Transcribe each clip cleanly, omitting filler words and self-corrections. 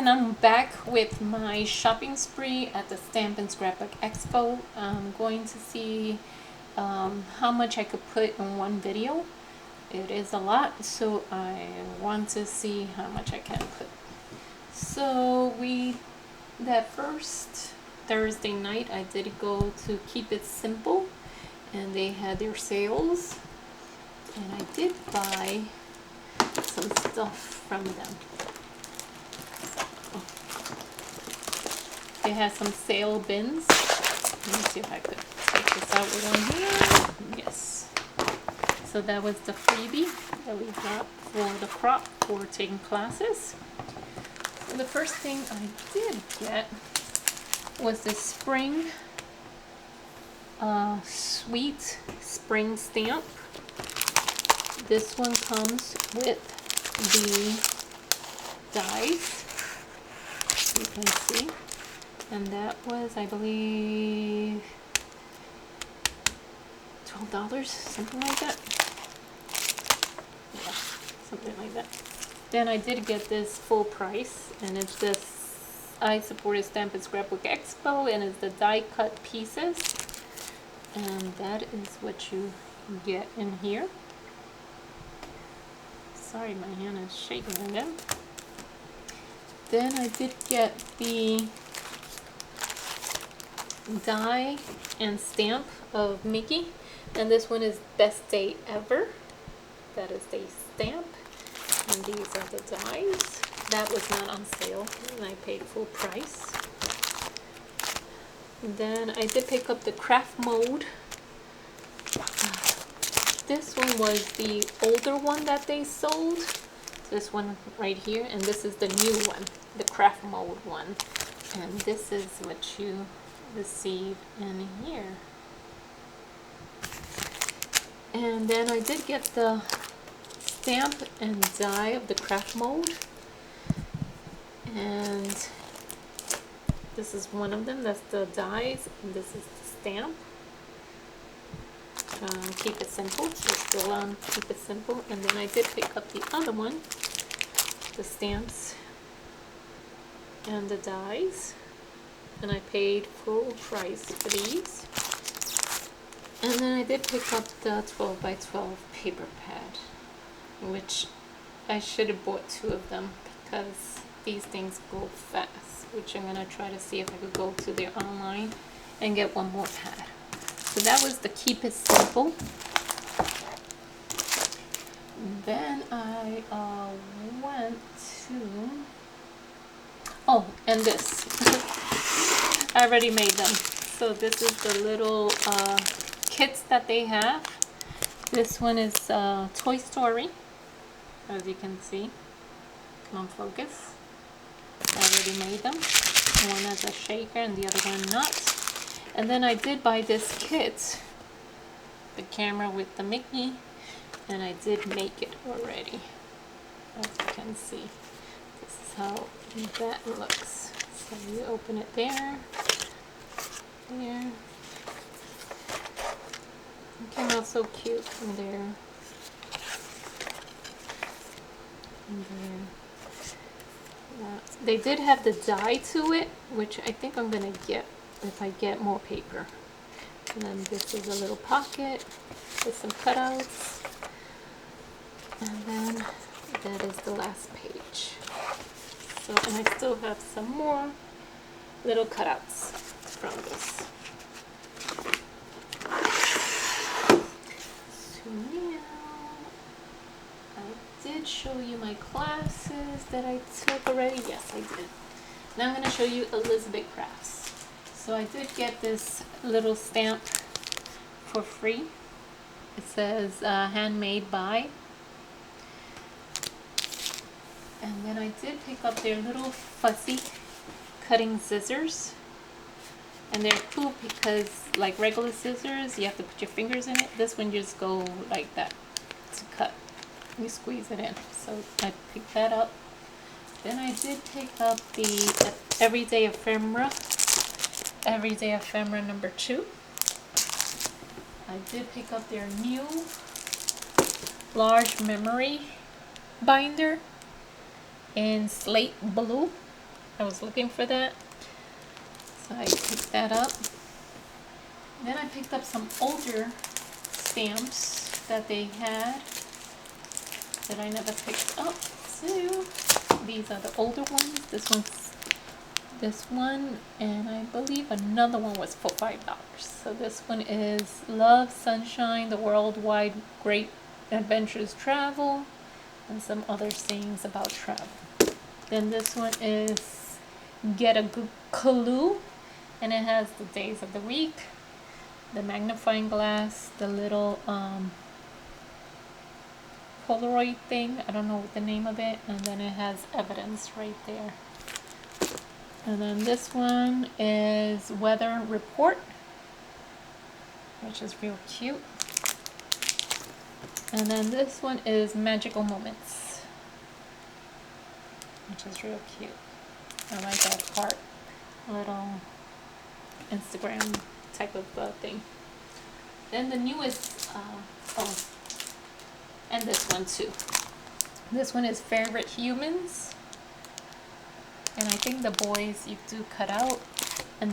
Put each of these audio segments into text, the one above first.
everyone, I'm back with my shopping spree at the Stamp and Scrapbook Expo. I'm going to see how much I could put in one video. It is a lot, so I want to see how much I can put. So that first Thursday night I did go to Keep It Simple, and they had their sales, and I did buy some stuff from them. They had some sale bins. Let me see if I could take this out with one here. Yes. So that was the freebie that we got for the crop for taking classes. So the first thing I did get was the spring sweet spring stamp. This one comes with the dies, you can see, and that was, I believe, $12, something like that. Yeah, something like that. Then I did get this full price, and it's this I supported Stamp and Scrapbook Expo, and it's the die cut pieces, and that is what you get in here. Sorry, my hand is shaking again. Then I did get the die and stamp of Mickey, and this one is Best Day Ever. That is the stamp, and these are the dies. That was not on sale, and I paid full price. Then I did pick up the craft mode. This one was the older one that they sold. This one right here, and this is the new one, the craft mode one. And this is what you receive in here. And then I did get the stamp and die of the craft mode. And this is one of them, that's the dies, and this is the stamp. Keep It Simple, we're still on Keep It Simple. And then I did pick up the other one, the stamps and the dies, and I paid full price for these. And then I did pick up the 12 by 12 paper pad, which I should have bought 2 of them because these things go fast, which I'm going to try to see if I could go to their online and get one more pad. So that was the Keep It Simple. Then I went to, oh, and this. I already made them. So this is the little kits that they have. This one is Toy Story, as you can see. Come on, focus. I already made them. One has a shaker and the other one not. And then I did buy this kit, the camera with the Mickey, and I did make it already, as you can see. This is how that looks. So you open it there, there. It came out so cute from there, and there. They did have the die to it, which I think I'm gonna get if I get more paper. And then this is a little pocket with some cutouts, and then that is the last page. So, and I still have some more little cutouts from this. So now I did show you my classes that I took already. Yes, I did. Now I'm going to show you Elizabeth Crafts. So I did get this little stamp for free. It says handmade by. And then I did pick up their little fussy cutting scissors. And they're cool because, like regular scissors, you have to put your fingers in it. This one just go like that to cut. You squeeze it in. So I picked that up. Then I did pick up the Everyday Ephemera number 2. I did pick up their new large memory binder in slate blue. I was looking for that. So I picked that up. Then I picked up some older stamps that they had that I never picked up. So these are the older ones. This one, and I believe another one was for $5. So this one is Love, Sunshine, the Worldwide Great Adventures Travel, and some other sayings about travel. Then this one is Get a Good Clue, and it has the days of the week, the magnifying glass, the little Polaroid thing, I don't know what the name of it, and then it has evidence right there. And then this one is Weather Report, which is real cute. And then this one is Magical Moments, which is real cute. I like that heart little Instagram type of thing. Then the newest, and this one too. This one is Favorite Humans. And I think the boys you do cut out, and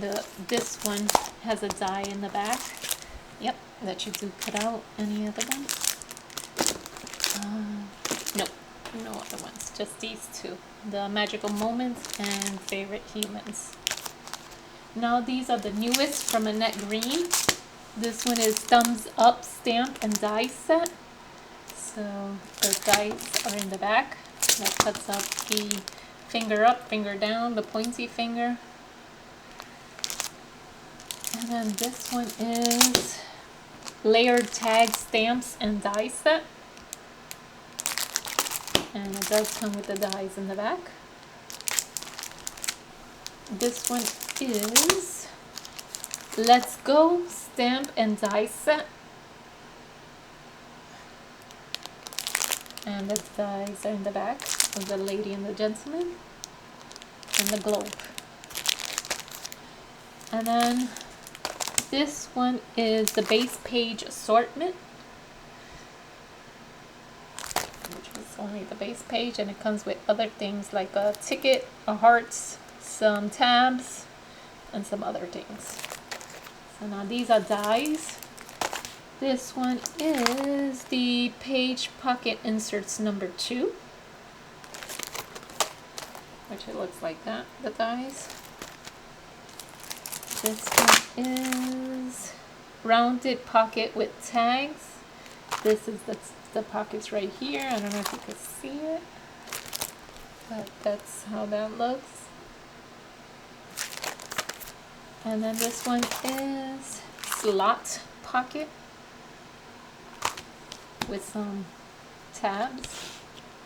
this one has a die in the back. Yep, that you do cut out. Any other ones? Nope, no other ones. Just these two: the Magical Moments and Favorite Humans. Now these are the newest from Annette Green. This one is Thumbs Up Stamp and Die Set. So the dice are in the back. That cuts up the finger up, finger down, the pointy finger. And then this one is Layered Tag Stamps and Die Set. And it does come with the dies in the back. This one is Let's Go Stamp and Die Set. And the dies are in the back of the lady and the gentleman and the globe. And then this one is the base page assortment, which is only the base page, and it comes with other things like a ticket, a hearts, some tabs, and some other things. So now these are dies. This one is the Page Pocket Inserts number 2, which it looks like that, the dies. This one is Rounded Pocket with Tags. This is the pockets right here. I don't know if you can see it, but that's how that looks. And then this one is Slot Pocket with some tabs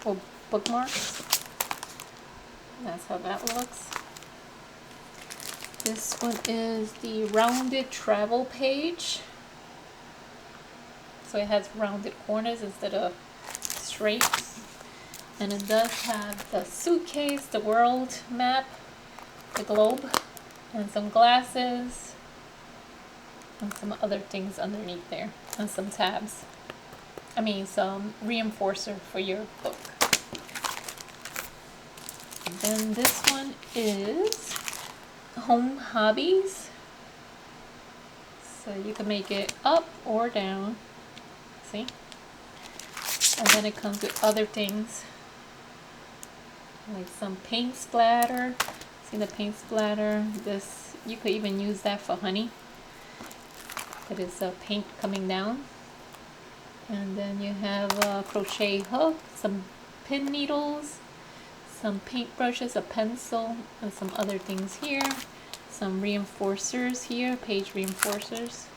or bookmarks. That's how that looks. This one is the Rounded Travel Page. So it has rounded corners instead of straight. And it does have the suitcase, the world map, the globe, and some glasses, and some other things underneath there, and some tabs. I mean, some reinforcer for your book. And then this one is Home Hobbies. So you can make it up or down. See? And then it comes with other things, like some paint splatter. See the paint splatter? This, you could even use that for honey. It is paint coming down. And then you have a crochet hook, some pin needles, some paint brushes, a pencil, and some other things here. Some reinforcers here, page reinforcers.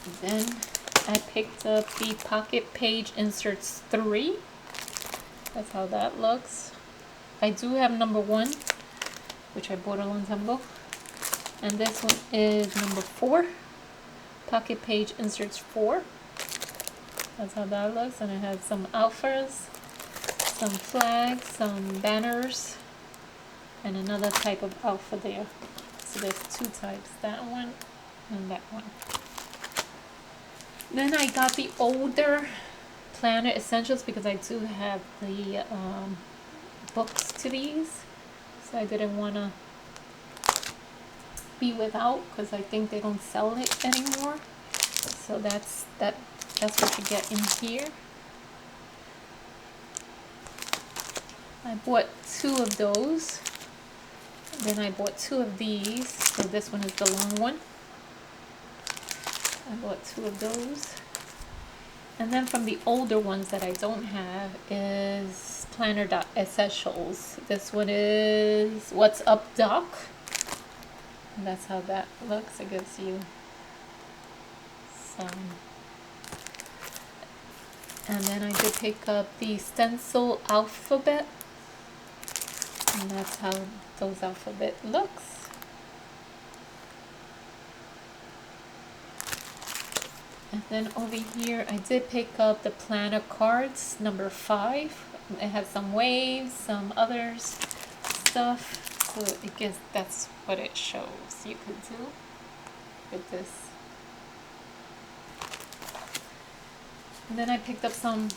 And then I picked up the Pocket Page Inserts 3. That's how that looks. I do have number 1, which I bought a long time ago. And this one is number 4. Pocket Page Inserts 4. That's how that looks. And it has some alphas, some flags, some banners, and another type of alpha there. So there's 2 types, that one and that one. Then I got the older planner essentials because I do have the books to these, so I didn't want to be without, because I think they don't sell it anymore. So that's what you get in here. I bought 2 of those. Then I bought 2 of these. So this one is the long one. I bought 2 of those. And then from the older ones that I don't have is Planner Essentials. This one is What's Up Doc. And that's how that looks. It gives you some. And then I did pick up the stencil alphabet. And that's how those alphabet looks. And then over here, I did pick up the planner cards, number 5. It has some waves, some other stuff. So I guess that's what it shows you could do with this. And then I picked up some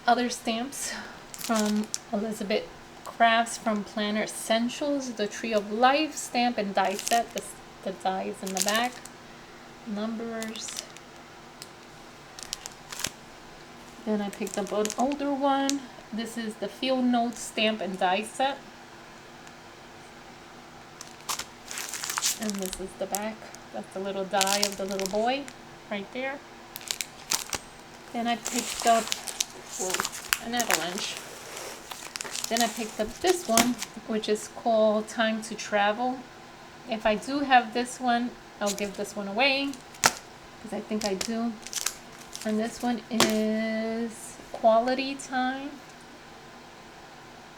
other stamps from Elizabeth Crafts from Planner Essentials, the Tree of Life stamp and die set. The dies in the back, numbers. Then I picked up an older one. This is the Field Notes stamp and die set. And this is the back. That's the little die of the little boy right there. Then I picked up an avalanche. Then I picked up this one, which is called Time to Travel. If I do have this one, I'll give this one away, because I think I do. And this one is Quality Time.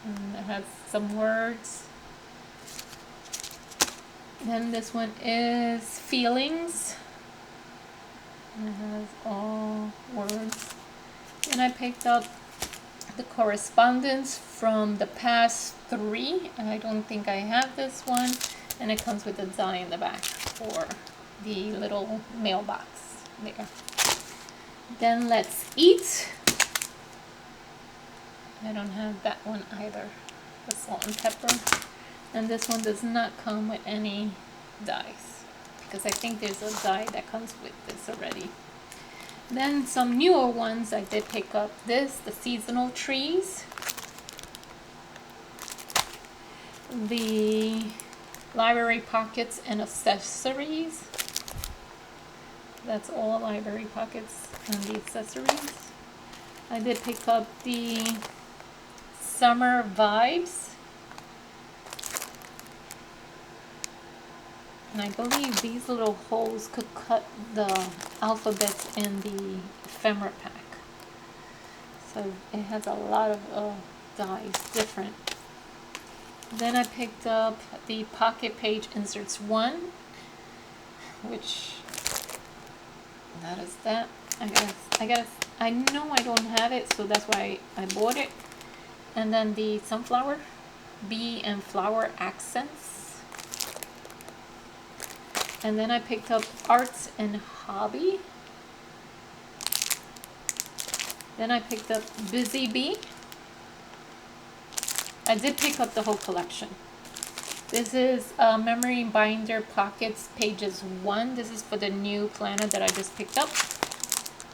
And it has some words. Then this one is Feelings. And it has all words. And I picked up the Correspondence from the Past 3. I don't think I have this one. And it comes with a die in the back for the little mailbox there. Then Let's Eat. I don't have that one either. The salt and pepper. And this one does not come with any dies, because I think there's a die that comes with this already. Then some newer ones, I did pick up this, the Seasonal Trees. The Library Pockets and Accessories. That's all library pockets and the accessories. I did pick up the Summer Vibes. And I believe these little holes could cut the alphabets in the ephemera pack. So it has a lot of dies, different. Then I picked up the Pocket Page Inserts 1, which that is that. I know I don't have it, so that's why I bought it. And then the Sunflower, Bee and Flower Accents. And then I picked up Arts and Hobby. Then I picked up Busy Bee. I did pick up the whole collection. This is Memory Binder Pockets Pages 1. This is for the new planner that I just picked up.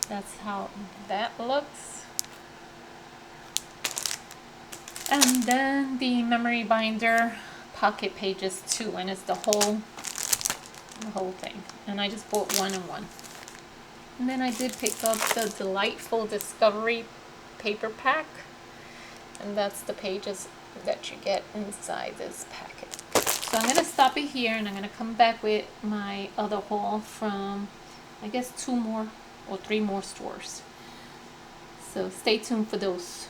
That's how that looks. And then the Memory Binder Pocket Pages 2, and it's the whole thing. And I just bought 1 and 1. And then I did pick up the Delightful Discovery paper pack, and that's the pages that you get inside this packet. So I'm going to stop it here, and I'm going to come back with my other haul from, I guess, 2 more or 3 more stores. So stay tuned for those.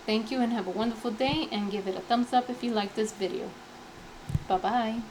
Thank you and have a wonderful day, and give it a thumbs up if you like this video. Bye bye.